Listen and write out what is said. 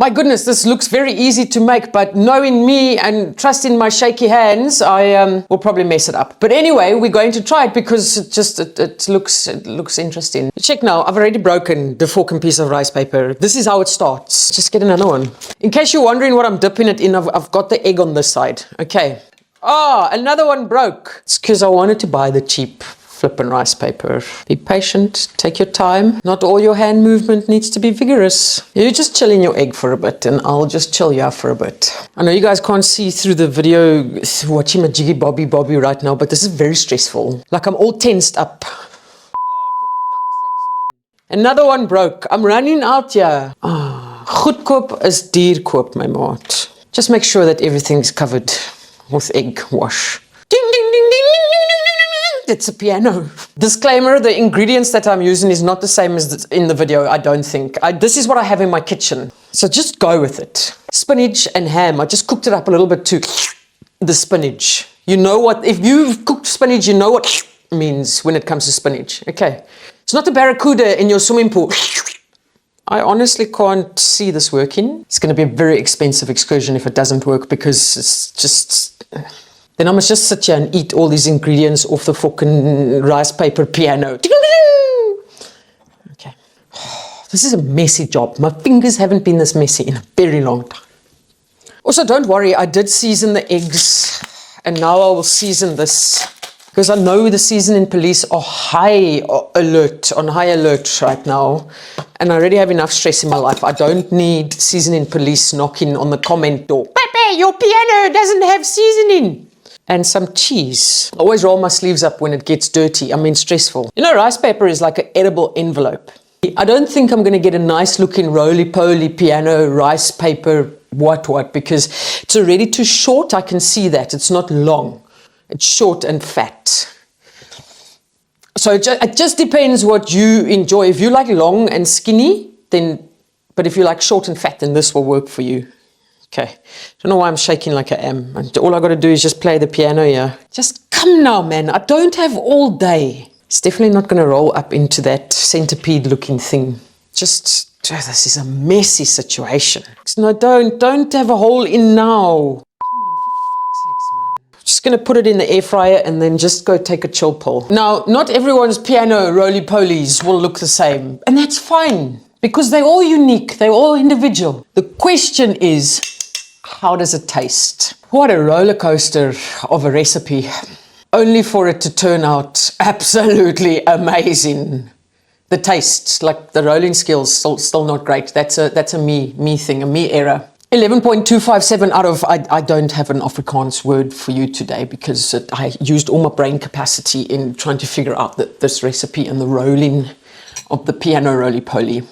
My goodness, this looks very easy to make, but knowing me and trusting my shaky hands, I will probably mess it up. But anyway, we're going to try it because it looks interesting. Check now, I've already broken the fork and piece of rice paper. This is how it starts. Just get another one. In case you're wondering what I'm dipping it in, I've got the egg on this side. Okay. Oh, another one broke. It's because I wanted to buy the cheap flippin' rice paper. Be patient, take your time. Not all your hand movement needs to be vigorous. You just chill in your egg for a bit and I'll just chill you out for a bit. I know you guys can't see through the video watching my jiggy bobby right now, but this is very stressful. Like I'm all tensed up. Another one broke. I'm running out here. Goedkoop is duur koop, my maat. Just make sure that everything's covered with egg wash. Ding, ding, ding, ding, ding, ding, ding. It's a piano. Disclaimer, the ingredients that I'm using is not the same as in the video, I don't think. This is what I have in my kitchen. So just go with it. Spinach and ham. I just cooked it up a little bit to the spinach. You know what, if you've cooked spinach, you know what means when it comes to spinach. Okay. It's not the barracuda in your swimming pool. I honestly can't see this working. It's going to be a very expensive excursion if it doesn't work because it's just... Then I must just sit here and eat all these ingredients off the fucking rice paper piano. Okay. This is a messy job. My fingers haven't been this messy in a very long time. Also, don't worry, I did season the eggs and now I will season this because I know the seasoning police are on high alert right now. And I already have enough stress in my life. I don't need seasoning police knocking on the comment door. Pepe, your piano doesn't have seasoning. And some cheese. I always roll my sleeves up when it gets dirty. I mean, stressful. You know, rice paper is like an edible envelope. I don't think I'm going to get a nice looking roly-poly piano rice paper what because it's already too short. I can see that. It's not long. It's short and fat. So it just depends what you enjoy. If you like long and skinny, then, but if you like short and fat, then this will work for you. Okay, don't know why I'm shaking like I am. All I got to do is just play the piano here. Just come now, man. I don't have all day. It's definitely not going to roll up into that centipede looking thing. Just, this is a messy situation. No, don't have a hole in now. Come on, for fuck's sakes, man. Just going to put it in the air fryer and then just go take a chill pill. Now, not everyone's piano roly-polies will look the same. And that's fine because they're all unique. They're all individual. The question is, how does it taste? What a roller coaster of a recipe, only for it to turn out absolutely amazing. The taste, like the rolling skills, still not great. That's a me thing, a me error. 11.257 out of, I don't have an Afrikaans word for you today because I used all my brain capacity in trying to figure out this recipe and the rolling of the piano roly-poly.